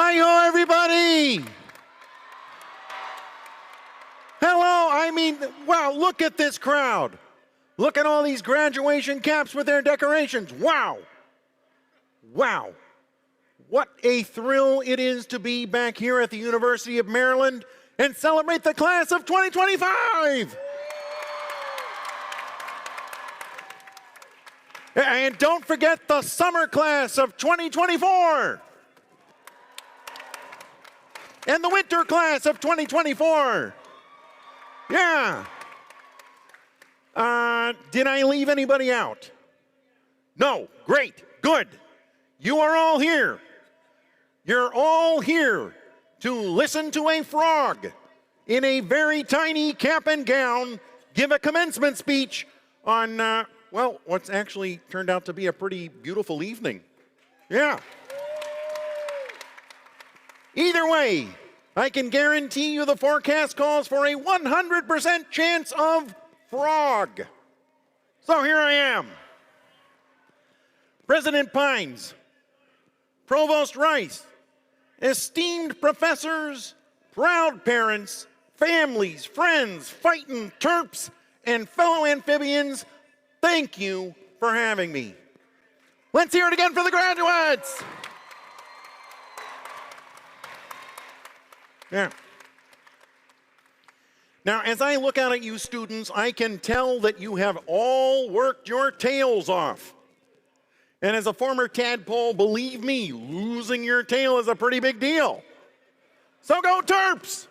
Hi-ho, everybody! Hello, wow, look at this crowd. Look at all these graduation caps with their decorations. Wow! Wow. What a thrill it is to be back here at the University of Maryland and celebrate the class of 2025! And don't forget the summer class of 2024! And the winter class of 2024! Yeah! Did I leave anybody out? No. Great. Good. You are all here. You're all here to listen to a frog in a very tiny cap and gown give a commencement speech on, well, what's actually turned out to be a pretty beautiful evening. Yeah. Either way, I can guarantee you the forecast calls for a 100% chance of frog. So here I am. President Pines, Provost Rice, esteemed professors, proud parents, families, friends, fighting Terps, and fellow amphibians, thank you for having me. Let's hear it again for the graduates. Yeah. Now, as I look out at you students, I can tell that you have all worked your tails off. And as a former tadpole, believe me, losing your tail is a pretty big deal. So go Terps!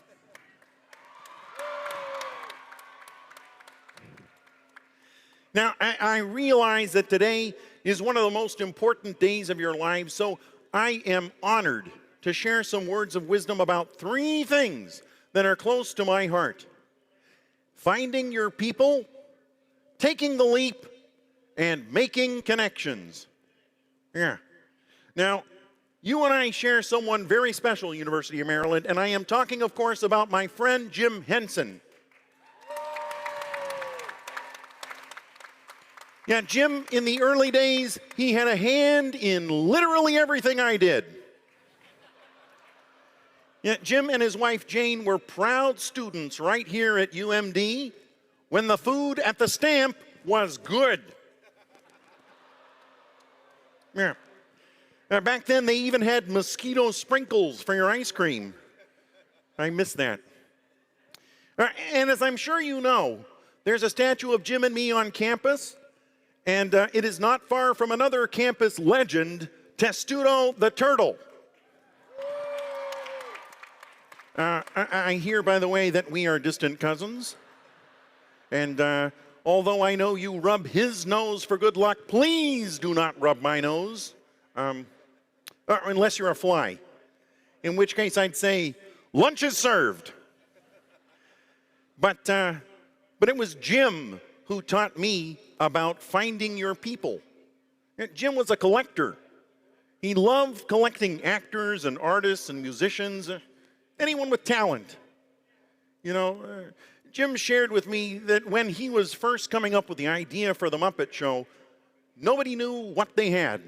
Now, I realize that today is one of the most important days of your lives, so I am honored to share some words of wisdom about 3 things that are close to my heart: finding your people, taking the leap, and making connections. Yeah. Now, you and I share someone very special at University of Maryland, and I am talking, of course, about my friend Jim Henson. Yeah, Jim, in the early days, he had a hand in literally everything I did. Yeah, Jim and his wife Jane were proud students right here at UMD when the food at the Stamp was good. Yeah. Back then, they even had mosquito sprinkles for your ice cream. I miss that. And as I'm sure you know, there's a statue of Jim and me on campus, and it is not far from another campus legend, Testudo the Turtle. I hear, by the way, that we are distant cousins. And although I know you rub his nose for good luck, please do not rub my nose. Unless you're a fly. In which case I'd say, lunch is served. But it was Jim who taught me about finding your people. Jim was a collector. He loved collecting actors and artists and musicians, anyone with talent. You know, Jim shared with me that when he was first coming up with the idea for the Muppet Show, nobody knew what they had.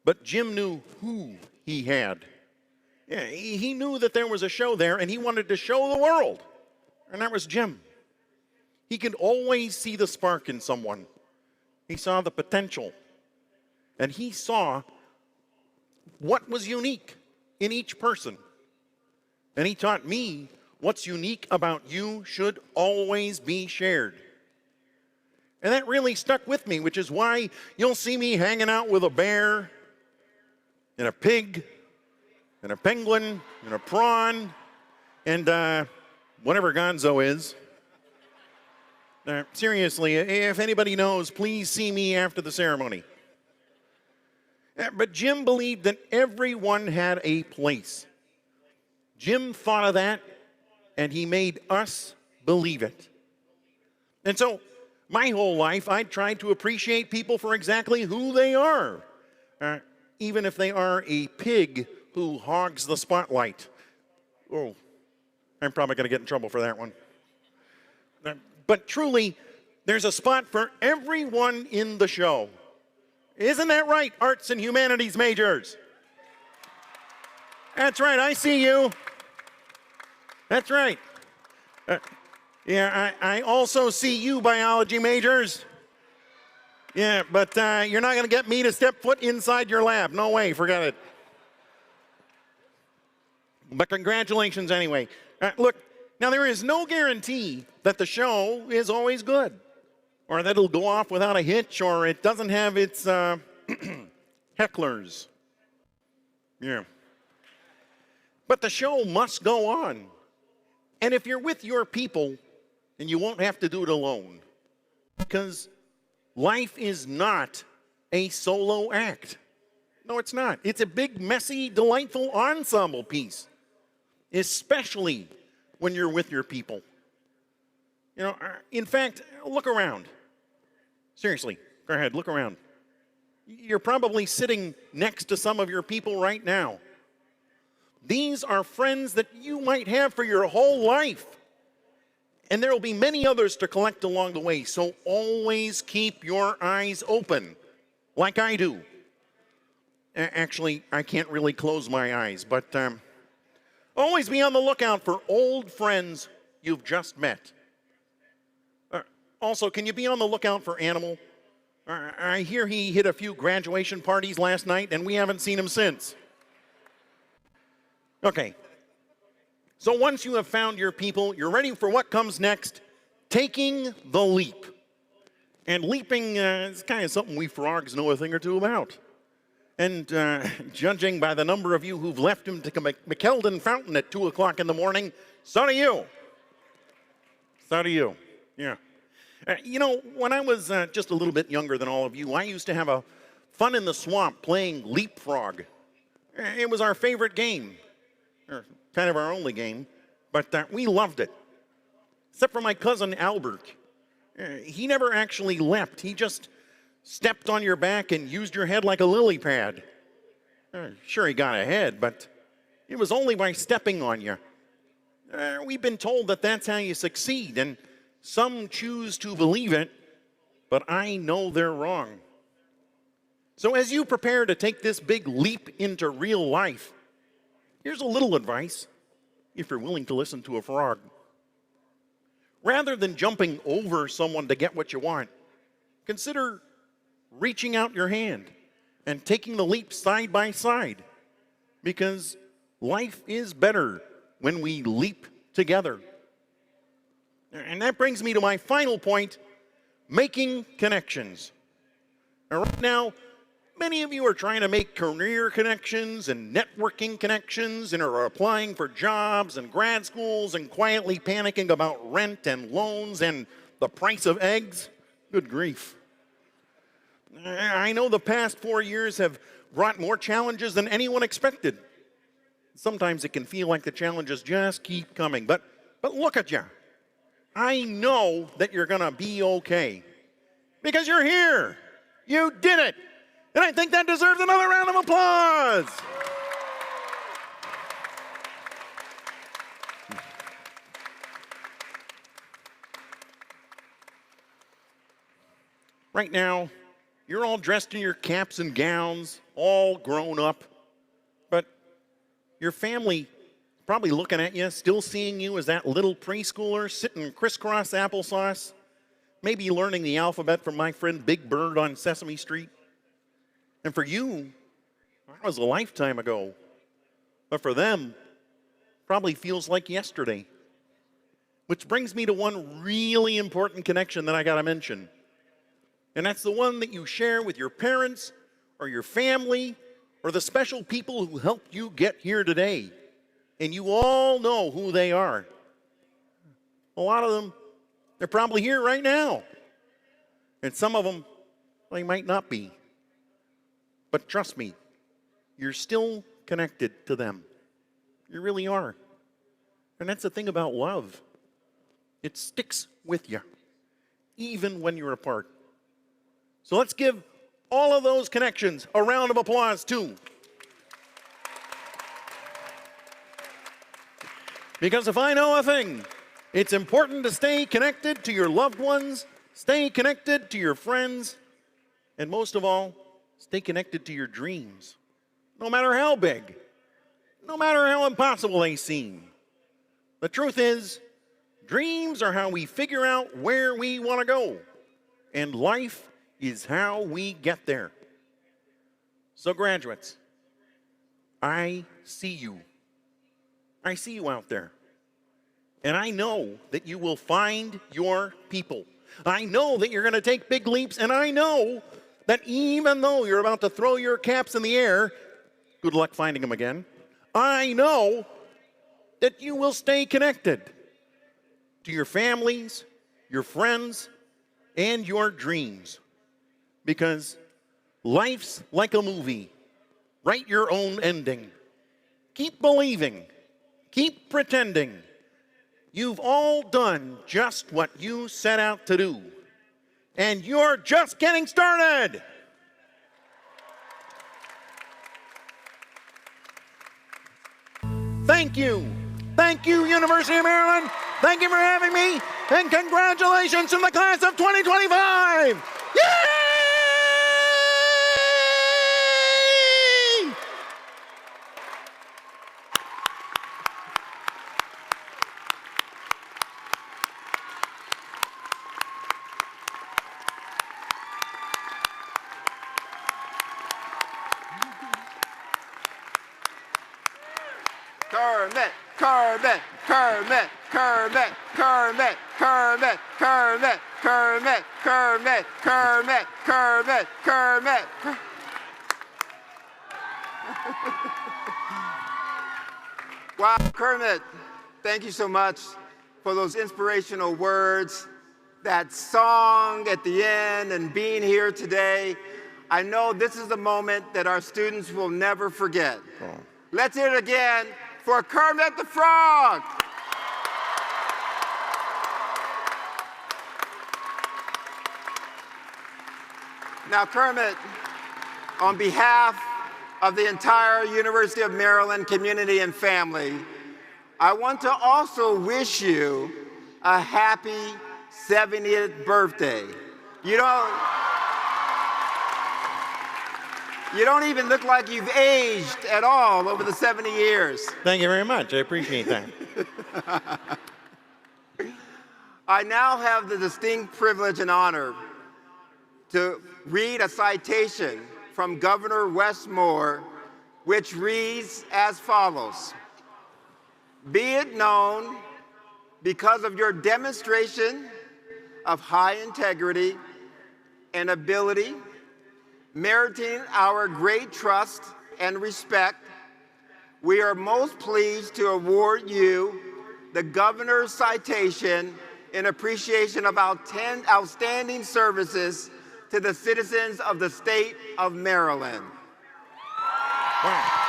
But Jim knew who he had. Yeah, he knew that there was a show there, and he wanted to show the world. And that was Jim. He could always see the spark in someone. He saw the potential. And he saw what was unique in each person. And he taught me what's unique about you should always be shared. And that really stuck with me, which is why you'll see me hanging out with a bear, and a pig, and a penguin, and a prawn, and whatever Gonzo is. Seriously, if anybody knows, please see me after the ceremony. But Jim believed that everyone had a place. Jim thought of that, and he made us believe it. And so, my whole life, I tried to appreciate people for exactly who they are, even if they are a pig who hogs the spotlight. Oh, I'm probably going to get in trouble for that one. But truly, there's a spot for everyone in the show. Isn't that right, arts and humanities majors? That's right, I see you. That's right. Yeah, I also see you, biology majors. Yeah, but you're not going to get me to step foot inside your lab. No way, forget it. But congratulations anyway. Look, now there is no guarantee that the show is always good, or that it'll go off without a hitch, or it doesn't have its hecklers. Yeah. But the show must go on. And if you're with your people, then you won't have to do it alone. Because life is not a solo act. No, it's not. It's a big, messy, delightful ensemble piece. Especially when you're with your people. You know, in fact, look around. Seriously, go ahead, look around. You're probably sitting next to some of your people right now. These are friends that you might have for your whole life. And there will be many others to collect along the way, so always keep your eyes open, like I do. Actually, I can't really close my eyes, but always be on the lookout for old friends you've just met. Also, can you be on the lookout for Animal? I hear he hit a few graduation parties last night, and we haven't seen him since. Okay. So once you have found your people, you're ready for what comes next, taking the leap. And leaping is kind of something we frogs know a thing or two about. And judging by the number of you who've left him to McKeldin Fountain at 2 o'clock in the morning, so do you. So do you, yeah. You know, when I was just a little bit younger than all of you, I used to have a fun in the swamp playing leapfrog. It was our favorite game, or kind of our only game, but we loved it. Except for my cousin Albert. He never actually leapt. He just stepped on your back and used your head like a lily pad. Sure, he got ahead, but it was only by stepping on you. We've been told that that's how you succeed, and some choose to believe it, but I know they're wrong. So as you prepare to take this big leap into real life, here's a little advice, if you're willing to listen to a frog. Rather than jumping over someone to get what you want, consider reaching out your hand and taking the leap side by side, because life is better when we leap together. And that brings me to my final point, making connections. Right now, many of you are trying to make career connections and networking connections and are applying for jobs and grad schools and quietly panicking about rent and loans and the price of eggs. Good grief. I know the past 4 years have brought more challenges than anyone expected. Sometimes it can feel like the challenges just keep coming, but look at you. I know that you're going to be okay because you're here. You did it. And I think that deserves another round of applause. Right now, you're all dressed in your caps and gowns, all grown up, but your family probably looking at you, still seeing you as that little preschooler sitting crisscross applesauce, maybe learning the alphabet from my friend Big Bird on Sesame Street. And for you, that was a lifetime ago. But for them, probably feels like yesterday. Which brings me to one really important connection that I got to mention. And that's the one that you share with your parents or your family or the special people who helped you get here today. And you all know who they are. A lot of them, they're probably here right now. And some of them, they might not be. But trust me, you're still connected to them. You really are. And that's the thing about love. It sticks with you, even when you're apart. So let's give all of those connections a round of applause, too. Because if I know a thing, it's important to stay connected to your loved ones, stay connected to your friends, and most of all, stay connected to your dreams, no matter how big. no matter how impossible they seem. The truth is, dreams are how we figure out where we want to go, and life is how we get there. So graduates, I see you. I see you out there. And I know that you will find your people. I know that you're going to take big leaps, and I know that even though you're about to throw your caps in the air, good luck finding them again, I know that you will stay connected to your families, your friends, and your dreams. Because life's like a movie. Write your own ending. Keep believing. Keep pretending. You've all done just what you set out to do. And you're just getting started. Thank you. Thank you, University of Maryland. Thank you for having me. And congratulations to the class of 2025. Yay! Kermit, Kermit, Kermit, Kermit, Kermit, Kermit, Kermit, Kermit, Kermit, Kermit, Kermit, Kermit. Wow, Kermit, thank you so much for those inspirational words, that song at the end, and being here today. I know this is a moment that our students will never forget. Let's hear it again for Kermit the Frog. Now, Kermit, on behalf of the entire University of Maryland community and family, I want to also wish you a happy 70th birthday. You don't even look like you've aged at all over the 70 years. Thank you very much. I appreciate that. I now have the distinct privilege and honor to read a citation from Governor Wes Moore, which reads as follows. Be it known, because of your demonstration of high integrity and ability, meriting our great trust and respect, we are most pleased to award you the Governor's Citation in appreciation of our 10 outstanding services to the citizens of the state of Maryland. Wow.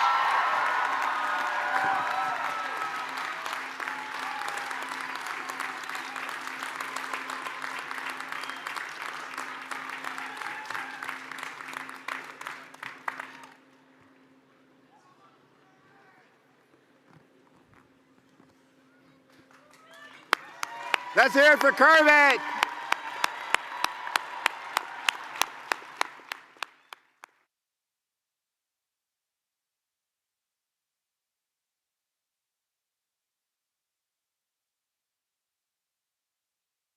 Let's hear it for Kermit.